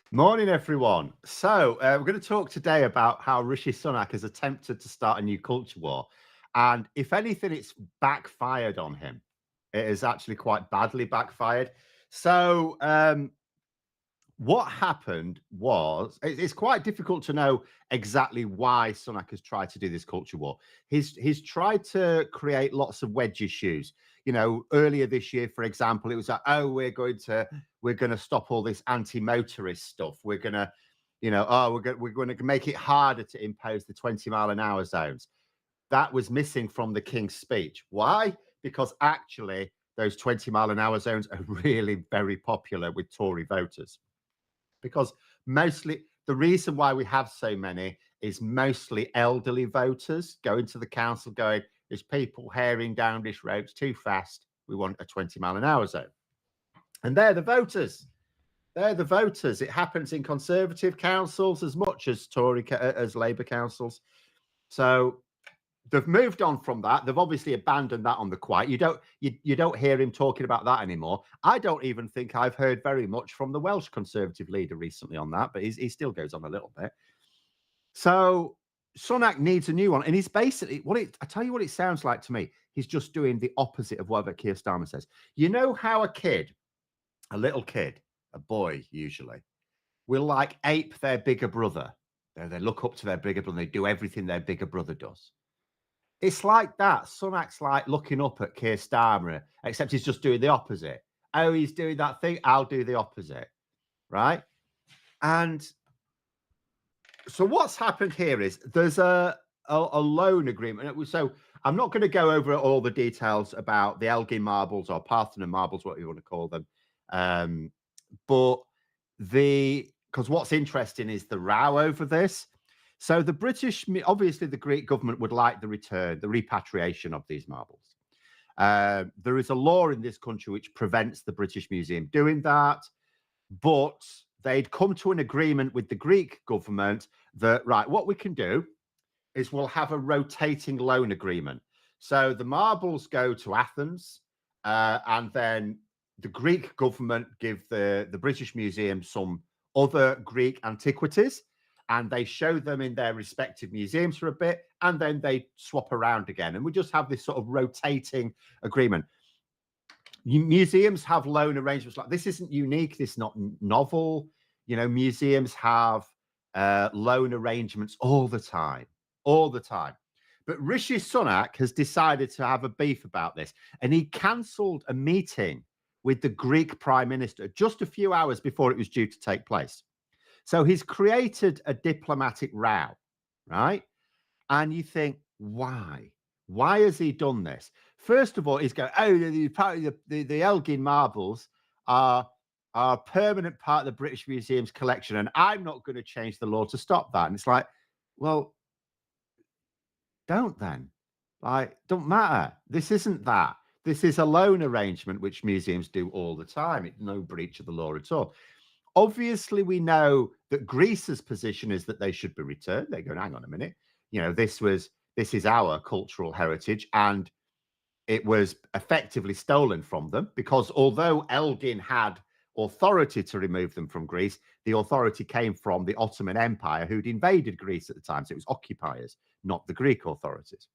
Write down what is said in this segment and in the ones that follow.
Morning, everyone. So, we're going to talk today about how Rishi Sunak has attempted to start a new culture war. And if anything, it's backfired on him. It is actually quite badly backfired. So, what happened was it's quite difficult to know exactly why Sunak has tried to do this culture war. He's tried to create lots of wedge issues. You know, earlier this year, for example, it was like, oh, we're going to stop all this anti-motorist stuff. We're going to, we're going to make it harder to impose the 20-mile-an-hour zones. That was missing from the King's speech. Why? Because actually, those 20-mile-an-hour zones are really very popular with Tory voters, because mostly the reason why we have so many is mostly elderly voters going to the council going, there's people herring down this road too fast. We want a 20-mile-an-hour zone. And they're the voters. They're the voters. It happens in Conservative councils as much as as Labour councils. So they've moved on from that. They've obviously abandoned that on the quiet. You don't hear him talking about that anymore. I don't even think I've heard very much from the Welsh Conservative leader recently on that, but he still goes on a little bit. So Sunak needs a new one, and he's basically I tell you what it sounds like to me. He's just doing the opposite of whatever Keir Starmer says. You know how a little kid, a boy usually, will like ape their bigger brother. They look up to their bigger brother. They do everything their bigger brother does. It's like that. Sunak's like looking up at Keir Starmer, except he's just doing the opposite. Oh, he's doing that thing. I'll do the opposite. Right. And so what's happened here is there's a loan agreement. So I'm not going to go over all the details about the Elgin marbles or Parthenon marbles, what you want to call them. But because what's interesting is the row over this. So the British, obviously the Greek government would like the return, the repatriation of these marbles. There is a law in this country which prevents the British Museum doing that, but they'd come to an agreement with the Greek government that, right, what we can do is we'll have a rotating loan agreement. So the marbles go to Athens, and then the Greek government give the British Museum some other Greek antiquities, and they show them in their respective museums for a bit, and then they swap around again. And we just have this sort of rotating agreement. Museums have loan arrangements like this. Isn't unique. This is not novel. You know, museums have loan arrangements all the time. But Rishi Sunak has decided to have a beef about this, and he cancelled a meeting with the Greek Prime Minister just a few hours before it was due to take place. So he's created a diplomatic row, right? And you think, why? Why has he done this? First of all, he's going, oh, the Elgin marbles are a permanent part of the British Museum's collection, and I'm not going to change the law to stop that. And it's like, well, don't then. Like, don't matter. This isn't that. This is a loan arrangement, which museums do all the time. It's no breach of the law at all. Obviously, we know that Greece's position is that they should be returned. They're going, hang on a minute. You know, this is our cultural heritage, and it was effectively stolen from them, because although Elgin had authority to remove them from Greece, the authority came from the Ottoman Empire, who'd invaded Greece at the time. So it was occupiers, not the Greek authorities.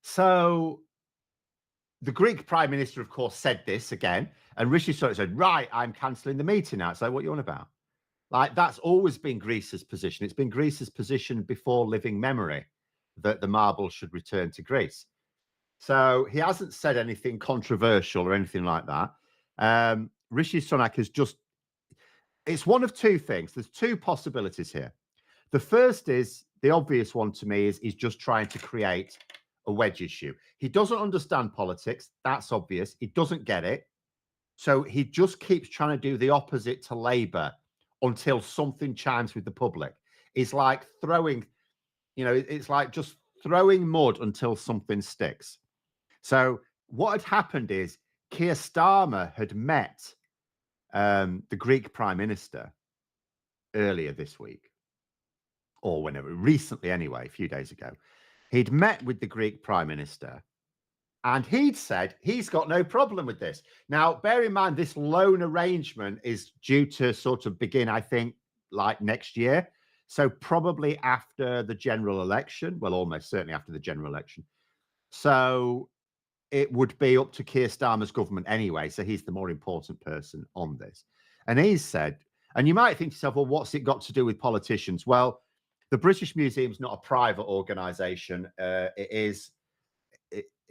So the Greek Prime Minister, of course, said this again, and Rishi Sunak said, right, I'm cancelling the meeting now. So what are you on about? Like, that's always been Greece's position. It's been Greece's position before living memory that the marble should return to Greece. So he hasn't said anything controversial or anything like that. Rishi Sunak has it's one of two things. There's two possibilities here. The first is, the obvious one to me, is he's just trying to create a wedge issue. He doesn't understand politics. That's obvious. He doesn't get it. So he just keeps trying to do the opposite to Labour until something chimes with the public. It's like it's like just throwing mud until something sticks. So what had happened is Keir Starmer had met the Greek Prime Minister earlier this week, or whenever, recently anyway, a few days ago. He'd met with the Greek Prime Minister, And he'd said he's got no problem with this. Now, bear in mind, this loan arrangement is due to sort of begin, I think, like next year. So probably after the general election. Well, almost certainly after the general election. So it would be up to Keir Starmer's government anyway. So he's the more important person on this. And he's said, and you might think to yourself, well, what's it got to do with politicians? Well, the British Museum's not a private organisation.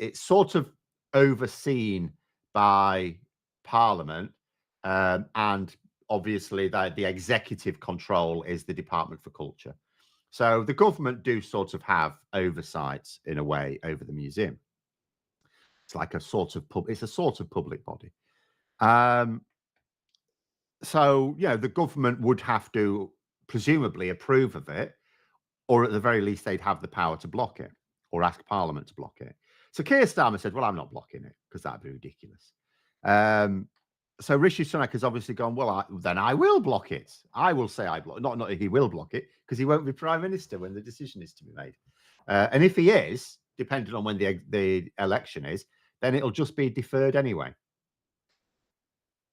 It's sort of overseen by Parliament, and obviously the executive control is the Department for Culture. So the government do sort of have oversight in a way over the museum. It's like a sort of it's a sort of public body. So the government would have to presumably approve of it, or at the very least they'd have the power to block it or ask Parliament to block it. So Keir Starmer said, well, I'm not blocking it because that'd be ridiculous. So Rishi Sunak has obviously gone, well, then I will block it. I will say I block. Not he will block it, because he won't be Prime Minister when the decision is to be made. And if he is, depending on when the election is, then it'll just be deferred anyway.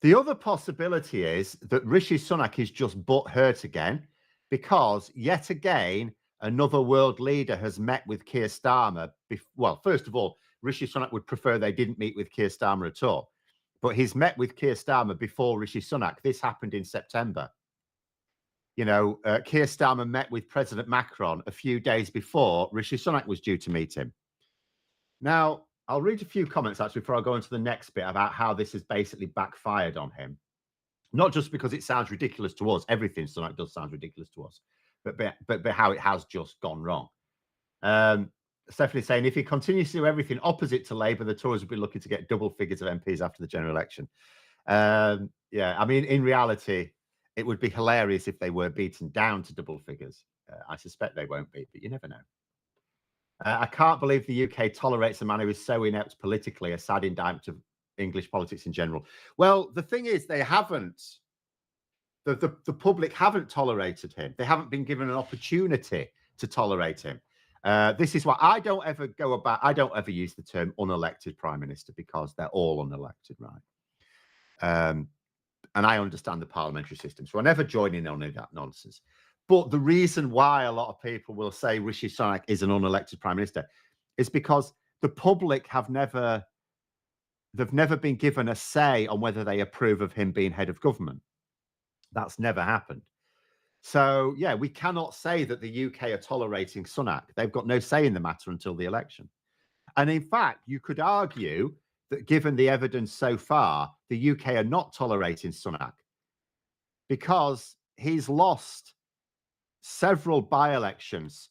The other possibility is that Rishi Sunak is just butthurt again, because yet again, another world leader has met with Keir Starmer. Well, first of all, Rishi Sunak would prefer they didn't meet with Keir Starmer at all. But he's met with Keir Starmer before Rishi Sunak. This happened in September. Keir Starmer met with President Macron a few days before Rishi Sunak was due to meet him. Now, I'll read a few comments actually before I go into the next bit about how this has basically backfired on him. Not just because it sounds ridiculous to us. Everything Sunak does sound ridiculous to us, but how it has just gone wrong. Stephanie saying, if he continues to do everything opposite to Labour, the Tories will be looking to get double figures of MPs after the general election. Yeah, I mean, in reality, it would be hilarious if they were beaten down to double figures. I suspect they won't be, but you never know. I can't believe the UK tolerates a man who is so inept politically, a sad indictment of English politics in general. Well, the thing is, they haven't. The public haven't tolerated him. They haven't been given an opportunity to tolerate him. This is why I don't ever use the term unelected prime minister, because they're all unelected, right? And I understand the parliamentary system, so I never join in on any of that nonsense. But the reason why a lot of people will say Rishi Sunak is an unelected prime minister is because the public they've never been given a say on whether they approve of him being head of government. That's never happened. So, yeah, we cannot say that the UK are tolerating Sunak. They've got no say in the matter until the election. And in fact, you could argue that given the evidence so far, the UK are not tolerating Sunak, because he's lost several by-elections,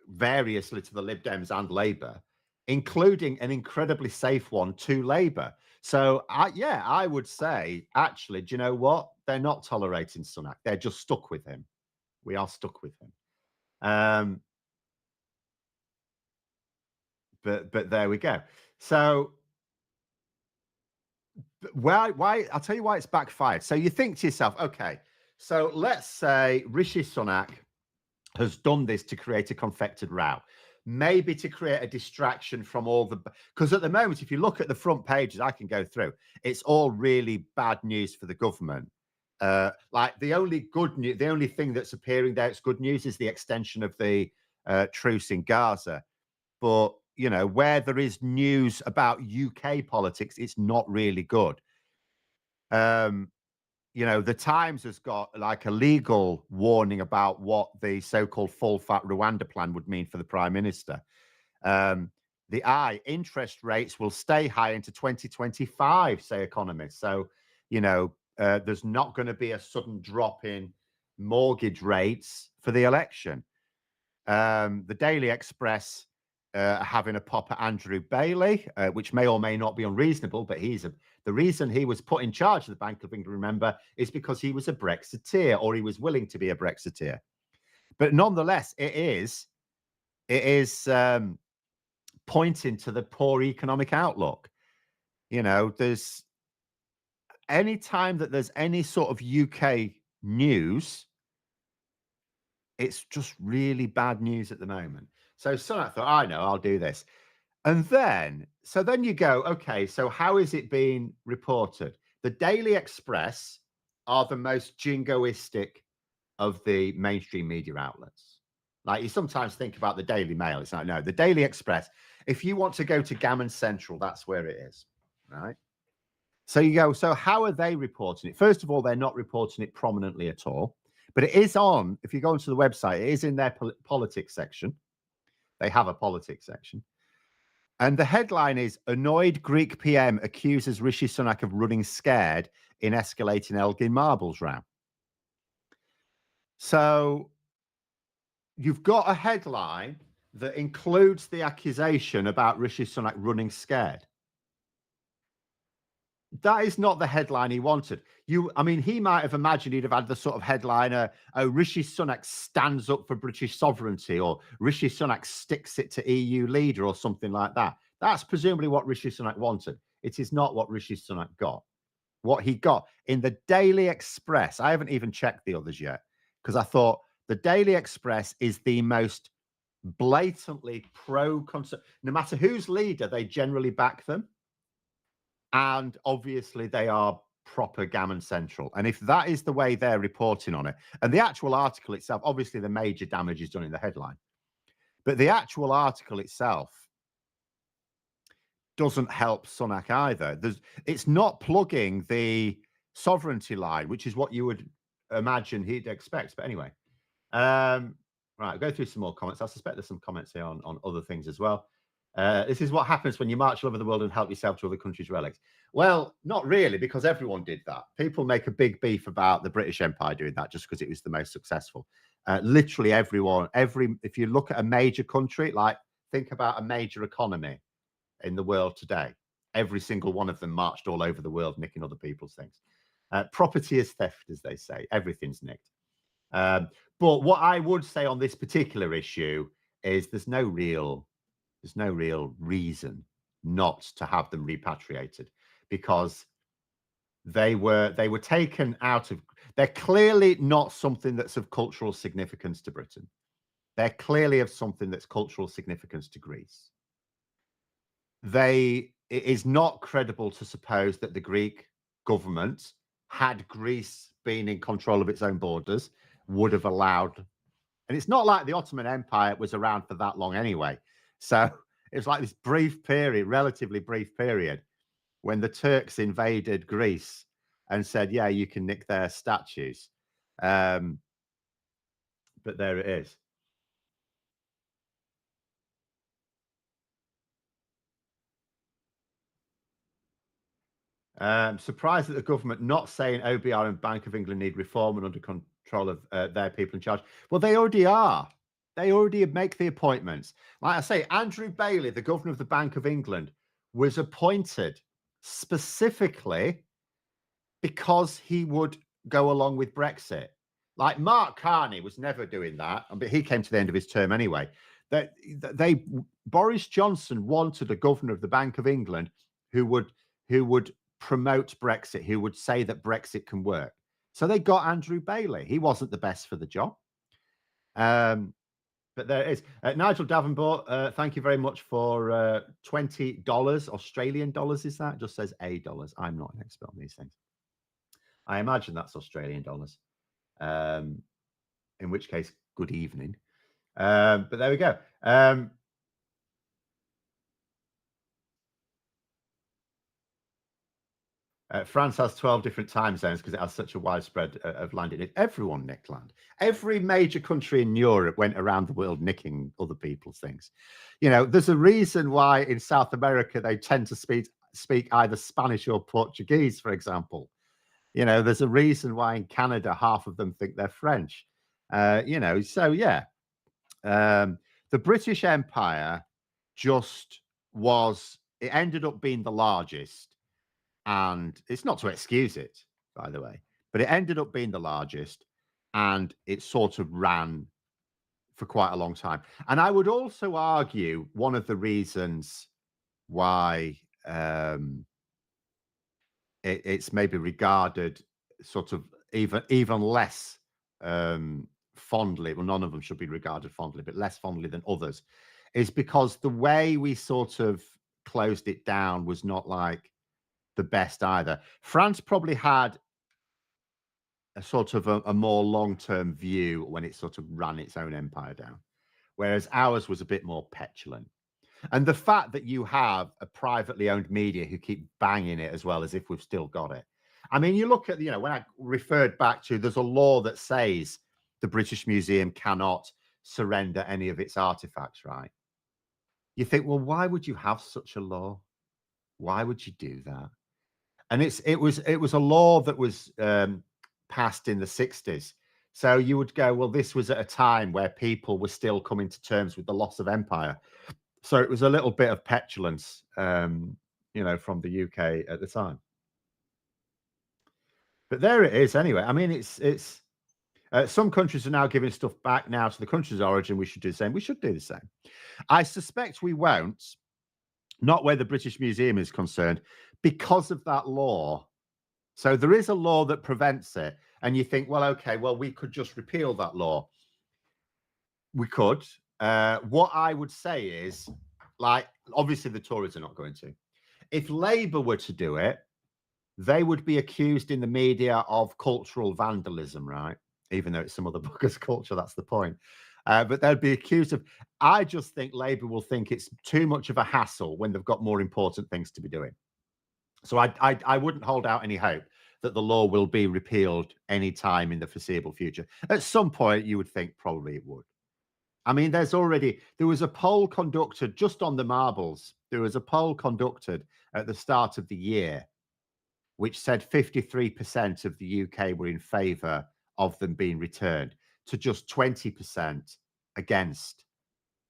variously to the Lib Dems and Labour, including an incredibly safe one to Labour. So, I would say, actually, do you know what? They're not tolerating Sunak. They're just stuck with him. We are stuck with him. But there we go. So, why? I'll tell you why it's backfired. So you think to yourself, okay, so let's say Rishi Sunak has done this to create a confected row, maybe to create a distraction from all the, because at the moment, if you look at the front pages, I can go through, it's all really bad news for the government. Like the only good news, the only thing that's appearing there, it's good news, is the extension of the truce in Gaza. But where there is news about UK politics, it's not really good. The Times has got like a legal warning about what the so-called full-fat Rwanda plan would mean for the Prime Minister. The interest rates will stay high into 2025, say economists. So, there's not going to be a sudden drop in mortgage rates for the election. The Daily Express having a pop at Andrew Bailey, which may or may not be unreasonable, but the reason he was put in charge of the Bank of England, remember, is because he was a Brexiteer, or he was willing to be a Brexiteer. But nonetheless, it is pointing to the poor economic outlook. There's any time that there's any sort of UK news, it's just really bad news at the moment. So Sunak thought, I know, I'll do this. And then, so then you go, okay, so how is it being reported? The Daily Express are the most jingoistic of the mainstream media outlets. Like you sometimes think about the Daily Mail. It's like, no, the Daily Express, if you want to go to Gammon Central, that's where it is, right? So you go, so how are they reporting it? First of all, they're not reporting it prominently at all, but it is on, if you go onto the website, it is in their politics section. They have a politics section. And the headline is Annoyed Greek PM accuses Rishi Sunak of running scared in escalating Elgin marbles row. So you've got a headline that includes the accusation about Rishi Sunak running scared. That is not the headline he wanted. I mean, he might have imagined he'd have had the sort of headliner, oh, Rishi Sunak stands up for British sovereignty, or Rishi Sunak sticks it to EU leader, or something like that. That's presumably what Rishi Sunak wanted. It is not what Rishi Sunak got. What he got in the Daily Express, I haven't even checked the others yet, because I thought the Daily Express is the most blatantly pro-conservative. No matter who's leader, they generally back them. And obviously they are proper Gammon Central. And if that is the way they're reporting on it, and the actual article itself, obviously the major damage is done in the headline, but the actual article itself doesn't help Sunak either. It's not plugging the sovereignty line, which is what you would imagine he'd expect. But anyway, right, go through some more comments. I suspect there's some comments here on other things as well. This is what happens when you march all over the world and help yourself to other countries' relics. Well, not really, because everyone did that. People make a big beef about the British Empire doing that just because it was the most successful. Literally everyone, if you look at a major country, like think about a major economy in the world today, every single one of them marched all over the world nicking other people's things. Property is theft, as they say. Everything's nicked. But what I would say on this particular issue is there's no real reason not to have them repatriated, because they were taken out of. They're clearly not something that's of cultural significance to Britain. They're clearly of something that's cultural significance to Greece. It is not credible to suppose that the Greek government, had Greece been in control of its own borders, would have allowed. And it's not like the Ottoman Empire was around for that long anyway. So it's like this brief period, relatively brief period, when the Turks invaded Greece and said, yeah, you can nick their statues. But there it is. Surprised that the government not saying OBR and Bank of England need reform and under control of their people in charge. Well, they already are. They already make the appointments. Like I say, Andrew Bailey, the governor of the Bank of England, was appointed specifically because he would go along with Brexit. Like Mark Carney was never doing that, but he came to the end of his term anyway. Boris Johnson wanted a governor of the Bank of England who would promote Brexit, who would say that Brexit can work. So they got Andrew Bailey. He wasn't the best for the job. But there it is. Nigel Davenport, thank you very much for $20 Australian dollars. Is that? It just says $. I'm not an expert on these things. I imagine that's Australian dollars. In which case, good evening. But there we go. France has 12 different time zones because it has such a widespread of land in it. Everyone nicked land. Every major country in Europe went around the world nicking other people's things. You know, there's a reason why in South America they tend to speak either Spanish or Portuguese, for example. You know, there's a reason why in Canada half of them think they're French. You know, so yeah. The British Empire just was, it ended up being the largest. And it's not to excuse it, by the way, but it ended up being the largest, and it sort of ran for quite a long time. And I would also argue one of the reasons why it's maybe regarded sort of even less fondly. Well, none of them should be regarded fondly, but less fondly than others, is because the way we sort of closed it down was not like the best either. France probably had a sort of a more long-term view when it sort of ran its own empire down, whereas ours was a bit more petulant. And the fact that you have a privately owned media who keep banging it as well as if we've still got it. I mean, you look at, when I referred back to, there's a law that says the British Museum cannot surrender any of its artifacts, right? You think, well, why would you have such a law? Why would you do that? And it was a law that was passed in the 60s. So you would go, well, this was at a time where people were still coming to terms with the loss of empire. So it was a little bit of petulance, from the UK at the time. But there it is anyway. I mean, it's some countries are now giving stuff back now to the country's origin. We should do the same. We should do the same. I suspect we won't, not where the British Museum is concerned, because of that law. So there is a law that prevents it. And you think, well, okay, well, we could just repeal that law. We could. What I would say is, like, obviously the Tories are not going to. If Labour were to do it, they would be accused in the media of cultural vandalism, right? Even though it's some other book as culture, that's the point. But they'd be accused of. I just think Labour will think it's too much of a hassle when they've got more important things to be doing. So I wouldn't hold out any hope that the law will be repealed any time in the foreseeable future. At some point, you would think probably it would. I mean, there was a poll conducted just on the marbles. There was a poll conducted at the start of the year, which said 53% of the UK were in favour of them being returned, to just 20% against.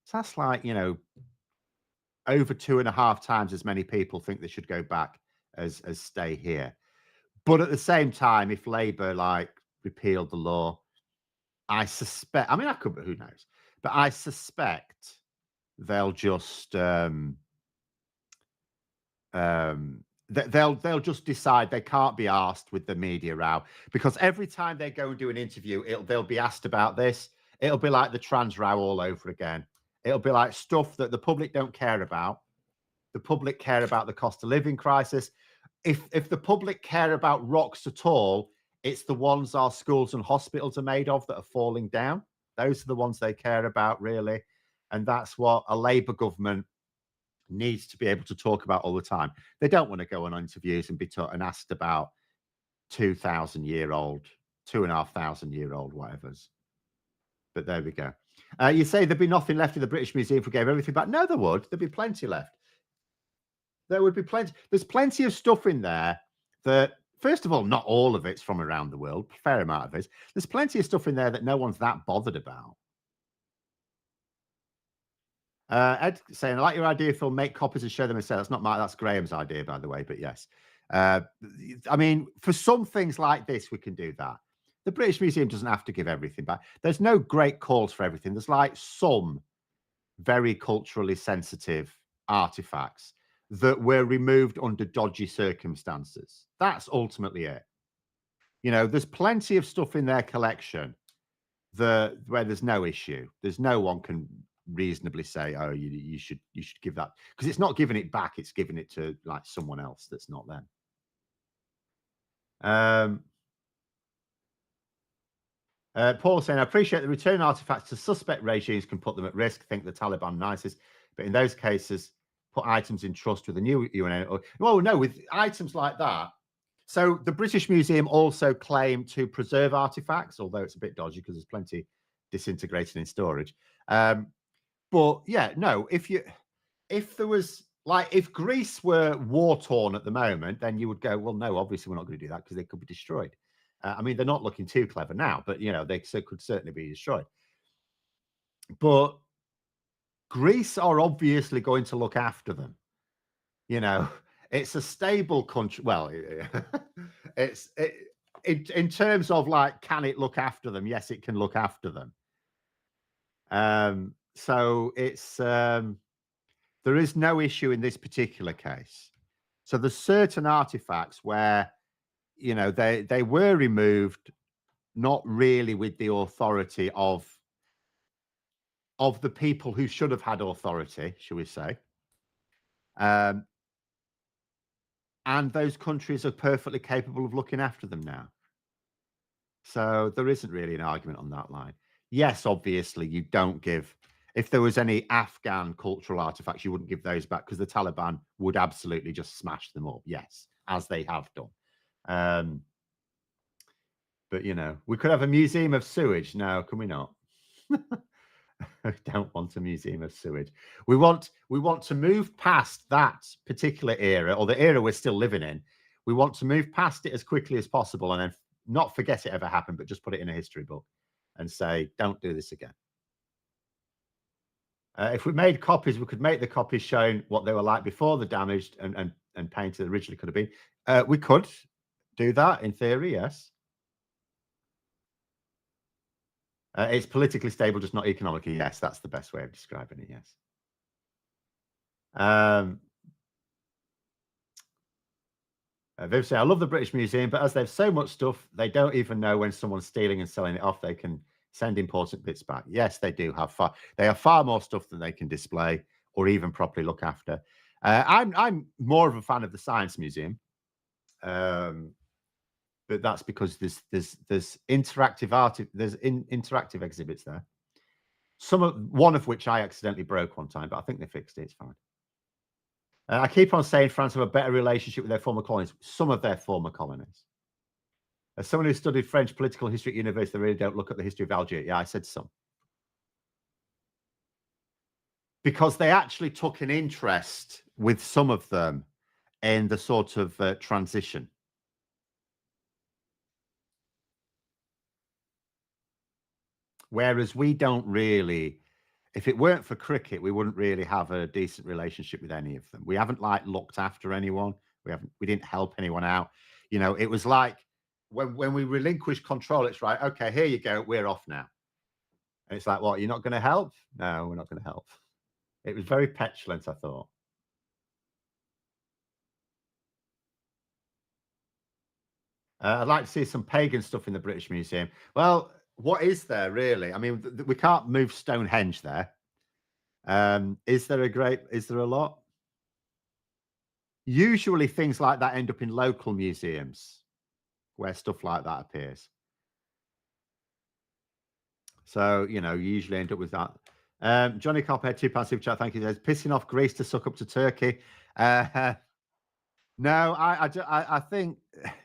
So that's like, over 2.5 times as many people think they should go back as stay here. But at the same time, if Labour repealed the law, I suspect, I mean, I could, but who knows? But I suspect they'll just they'll just decide they can't be asked with the media row, because every time they go and do an interview, they'll be asked about this. It'll be like the trans row all over again. It'll be like stuff that the public don't care about. The public care about the cost of living crisis. If the public care about rocks at all, it's the ones our schools and hospitals are made of that are falling down. Those are the ones they care about, really. And that's what a Labour government needs to be able to talk about all the time. They don't want to go on interviews and be asked about 2,000-year-old, 2,500-year-old whatevers. But there we go. You say there'd be nothing left in the British Museum if we gave everything back. No, there would. There'd be plenty left. There would be plenty. There's plenty of stuff in there that, first of all, not all of it's from around the world. A fair amount of it. There's plenty of stuff in there that no one's that bothered about. Ed saying, I like your idea, Phil. Make copies and show them and sell. That's not that's Graham's idea, by the way. But yes, I mean, for some things like this, we can do that. The British Museum doesn't have to give everything back. There's no great calls for everything. There's some very culturally sensitive artifacts that were removed under dodgy circumstances. That's ultimately it. There's plenty of stuff in their collection where there's no issue. There's no one can reasonably say, oh, you should give that, because it's not giving it back, it's giving it to someone else that's not them. Paul saying, I appreciate the return artifacts to suspect regimes can put them at risk. Think the Taliban nicest, but in those cases, put items in trust with the new UN. Well, no, with items like that. So the British Museum also claim to preserve artifacts, although it's a bit dodgy because there's plenty disintegrating in storage. But yeah, no, if there was if Greece were war torn at the moment, then you would go, well, no, obviously we're not going to do that because they could be destroyed. I mean, they're not looking too clever now, but they could certainly be destroyed. But Greece are obviously going to look after them. It's a stable country. Well, in terms of can it look after them? Yes, it can look after them. So it's there is no issue in this particular case. So there's certain artifacts where they were removed, not really with the authority of of the people who should have had authority, shall we say. Um, and those countries are perfectly capable of looking after them now. So there isn't really an argument on that line. Yes, obviously, you don't give. If there was any Afghan cultural artifacts, you wouldn't give those back because the Taliban would absolutely just smash them up. Yes, as they have done. But we could have a museum of sewage. No, can we not? I don't want a museum of sewage. We want to move past that particular era, or the era we're still living in. We want to move past it as quickly as possible, and then not forget it ever happened, but just put it in a history book and say, "Don't do this again." If we made copies, we could make the copies showing what they were like before the damaged and painted originally could have been. We could do that in theory, yes. It's politically stable, just not economically. Yes, that's the best way of describing it. Yes. Viv say, I love the British Museum, but as they've so much stuff, they don't even know when someone's stealing and selling it off. They can send important bits back. Yes, they do have they have far more stuff than they can display or even properly look after. I'm more of a fan of the Science Museum, but that's because there's interactive art. There's interactive exhibits there. One of which I accidentally broke one time, but I think they fixed it. It's fine. I keep on saying France have a better relationship with their former colonies. Some of their former colonies. As someone who studied French political history at university, they really don't look at the history of Algeria. Yeah, I said some. Because they actually took an interest with some of them in the sort of transition. Whereas we don't really, if it weren't for cricket, we wouldn't really have a decent relationship with any of them. We haven't looked after anyone. We didn't help anyone out. It was like when we relinquish control, it's right. Okay, here you go. We're off now. And it's like, what? You're not going to help? No, we're not going to help. It was very petulant, I thought. I'd like to see some pagan stuff in the British Museum. Well, what is there really? I mean, we can't move Stonehenge there. Is there a lot? Usually things like that end up in local museums where stuff like that appears. So, you usually end up with that. Johnny Copper, £2 super chat. Thank you. Says, pissing off Greece to suck up to Turkey. No, I think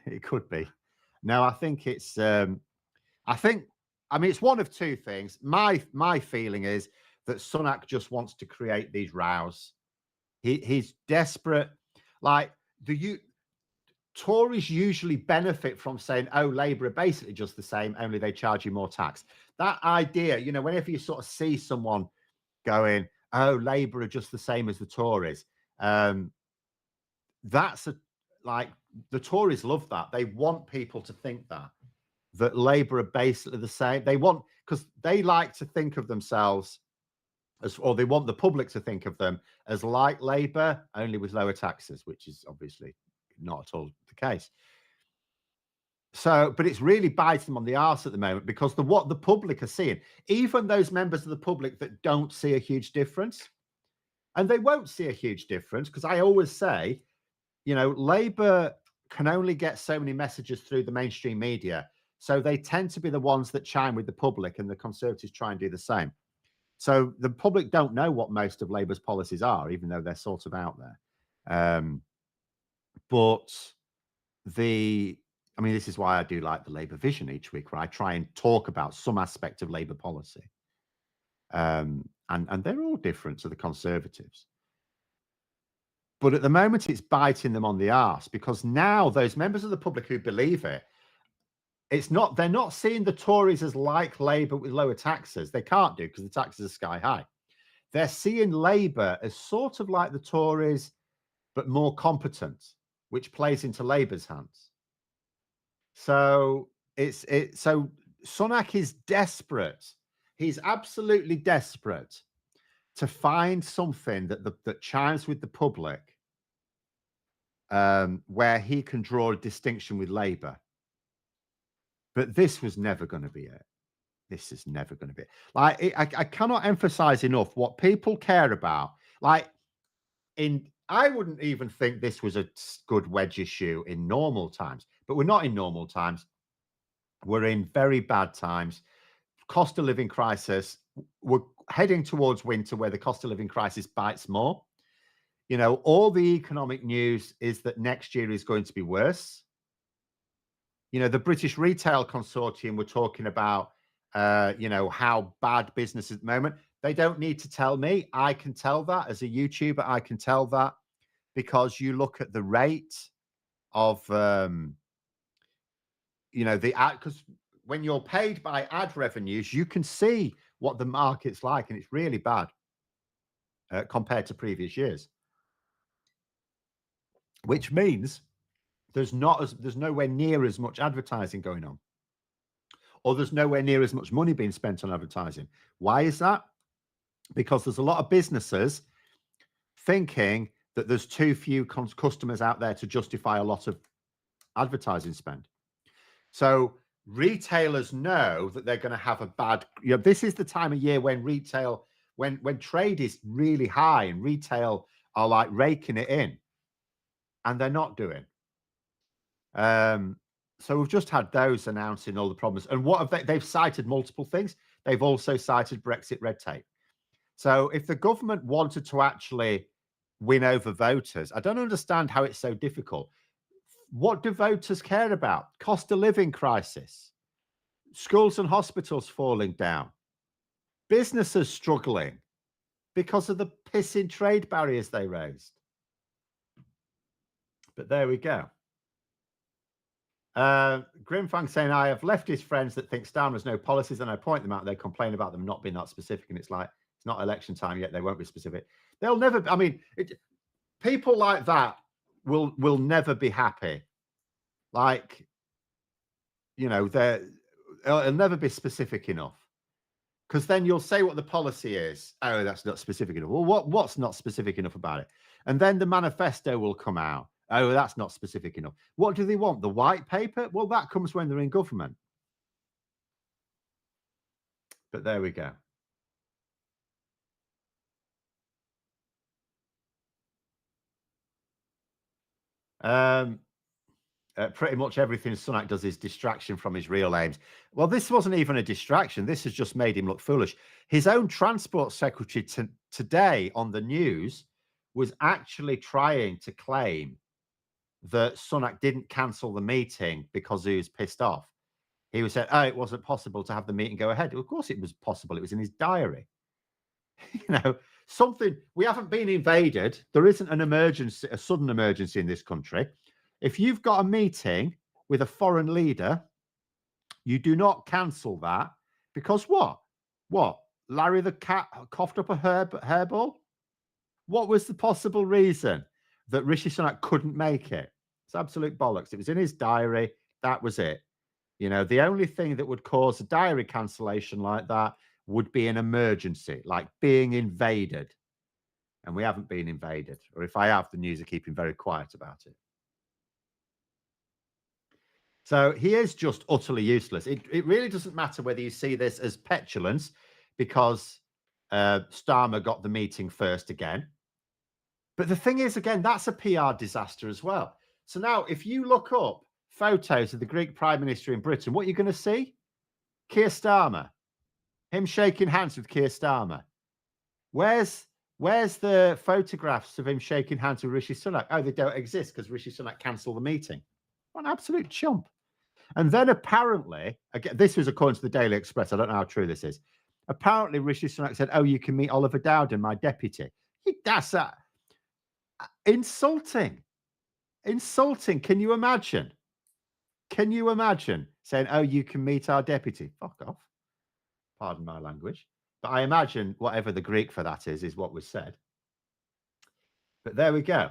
it could be. No, I think it's. I mean, it's one of two things. My feeling is that Sunak just wants to create these rows. He's desperate. Like Tories usually benefit from saying, "Oh, Labour are basically just the same, only they charge you more tax." That idea, whenever you sort of see someone going, "Oh, Labour are just the same as the Tories," that's the Tories love that. They want people to think that Labour are basically the same. Because they like to think of themselves or they want the public to think of them as like Labour, only with lower taxes, which is obviously not at all the case. So, but it's really biting them on the arse at the moment because what the public are seeing, even those members of the public that don't see a huge difference, and they won't see a huge difference because I always say, Labour can only get so many messages through the mainstream media. So they tend to be the ones that chime with the public, and the Conservatives try and do the same. So the public don't know what most of Labour's policies are, even though they're sort of out there. But this is why I do like the Labour Vision each week, where I try and talk about some aspect of Labour policy. And they're all different to the Conservatives. But at the moment, it's biting them on the arse because now those members of the public who believe they're not seeing the Tories as like Labour with lower taxes. They can't do because the taxes are sky high. They're seeing Labour as sort of like the Tories, but more competent, which plays into Labour's hands. So so Sonak is desperate. He's absolutely desperate to find something that chimes with the public, where he can draw a distinction with Labour. But this was never going to be it. this is never going to be like I cannot emphasize enough what people care about. Like I wouldn't even think this was a good wedge issue in normal times, but we're not in normal times. We're in very bad times. Cost of living crisis. We're heading towards winter where the cost of living crisis bites more. You know, all the economic news is that next year is going to be worse. You know, the British Retail Consortium were talking about, you know, how bad business is at the moment. They don't need to tell me. I can tell that as a YouTuber. I can tell that because you look at the rate of, you know, the ad, because when you're paid by ad revenues, you can see what the market's like, and it's really bad compared to previous years, which means there's nowhere near as much advertising going on, or there's nowhere near as much money being spent on advertising. Why is that? Because there's a lot of businesses thinking that there's too few customers out there to justify a lot of advertising spend. So retailers know that they're going to have a bad, you know, this is the time of year when retail, when trade is really high and retail are like raking it in, and they're not doing. So we've just had those announcing all the problems. And what have they've cited multiple things. They've also cited Brexit red tape. So if the government wanted to actually win over voters, I don't understand how it's so difficult. What do voters care about? Cost of living crisis, schools and hospitals falling down, businesses struggling because of the pissing trade barriers they raised. But there we go. Grimfang saying, I have leftist friends that think Starmer has no policies, and I point them out. They complain about them not being that specific, and it's like, it's not election time yet. They won't be specific. They'll never. I mean, people like that will never be happy. Like, you know, it'll never be specific enough, because then you'll say what the policy is. Oh, that's not specific enough. Well, what's not specific enough about it? And then the manifesto will come out. Oh, that's not specific enough. What do they want? The white paper? Well, that comes when they're in government. But there we go. Pretty much everything Sunak does is distraction from his real aims. Well, this wasn't even a distraction. This has just made him look foolish. His own transport secretary today on the news was actually trying to claim that Sunak didn't cancel the meeting because he was pissed off. He was saying, oh, it wasn't possible to have the meeting go ahead. Of course it was possible. It was in his diary. You know, something, we haven't been invaded. There isn't an emergency, a sudden emergency in this country. If you've got a meeting with a foreign leader, you do not cancel that because what? What? Larry the cat coughed up a hairball? What was the possible reason that Rishi Sunak couldn't make it? It's absolute bollocks. It was in his diary. That was it. You know, the only thing that would cause a diary cancellation like that would be an emergency, like being invaded. And we haven't been invaded. Or if I have, the news are keeping very quiet about it. So he is just utterly useless. It really doesn't matter whether you see this as petulance because Starmer got the meeting first again. But the thing is, again, that's a PR disaster as well. So now if you look up photos of the Greek Prime Minister in Britain, what you're going to see? Keir Starmer. Him shaking hands with Keir Starmer. Where's the photographs of him shaking hands with Rishi Sunak? Oh, they don't exist because Rishi Sunak cancelled the meeting. What an absolute chump. And then apparently, again, this was according to the Daily Express. I don't know how true this is. Apparently, Rishi Sunak said, oh, you can meet Oliver Dowden, my deputy. That's insulting. Insulting. Can you imagine? Can you imagine saying, oh, you can meet our deputy? Fuck off. Pardon my language. But I imagine whatever the Greek for that is what was said. But there we go.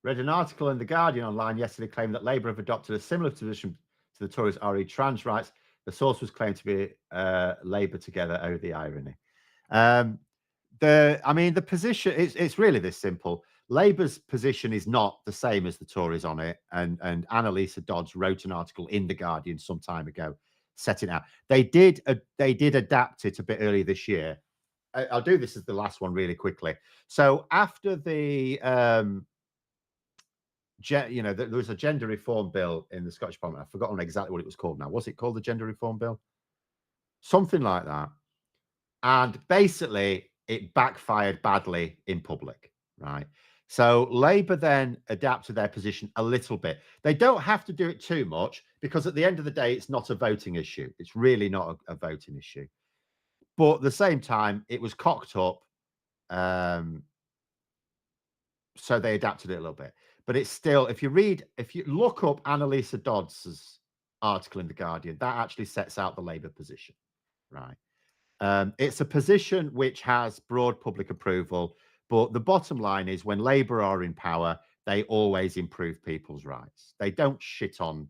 Read an article in The Guardian online yesterday claiming that Labour have adopted a similar position to the Tories RE trans rights. The source was claimed to be Labour together. Oh, the irony. I mean, the position, it's really this simple. Labour's position is not the same as the Tories on it, and Annalisa Dodds wrote an article in the Guardian some time ago, setting out. They did adapt it a bit earlier this year. I'll do this as the last one really quickly. So after the there was a gender reform bill in the Scottish Parliament. I've forgotten exactly what it was called now. Was it called the gender reform bill? Something like that. And basically, it backfired badly in public, right? So Labour then adapted their position a little bit. They don't have to do it too much because at the end of the day, it's not a voting issue. It's really not a voting issue. But at the same time, it was cocked up. So they adapted it a little bit. But it's still, if you look up Annalisa Dodds's article in The Guardian, that actually sets out the Labour position, right? It's a position which has broad public approval, but the bottom line is when Labour are in power, they always improve people's rights. They don't shit on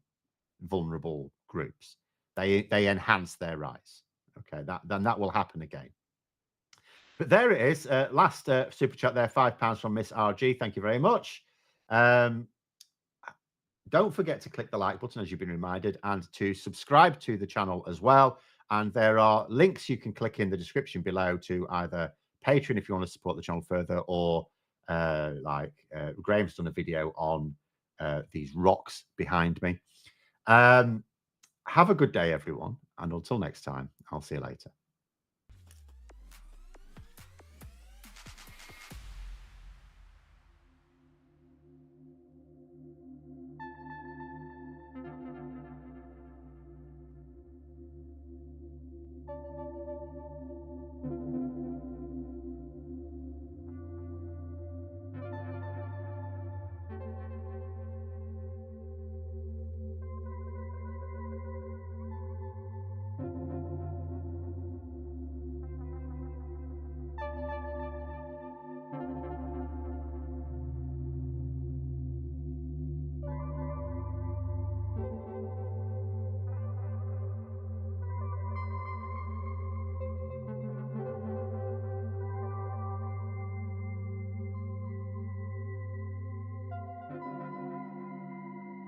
vulnerable groups. They enhance their rights. Okay, that will happen again. But there it is. Last super chat there, £5 from Miss RG. Thank you very much. Don't forget to click the like button, as you've been reminded, and to subscribe to the channel as well. And there are links you can click in the description below to either Patreon if you want to support the channel further, or Graham's done a video on these rocks behind me. Have a good day, everyone. And until next time, I'll see you later.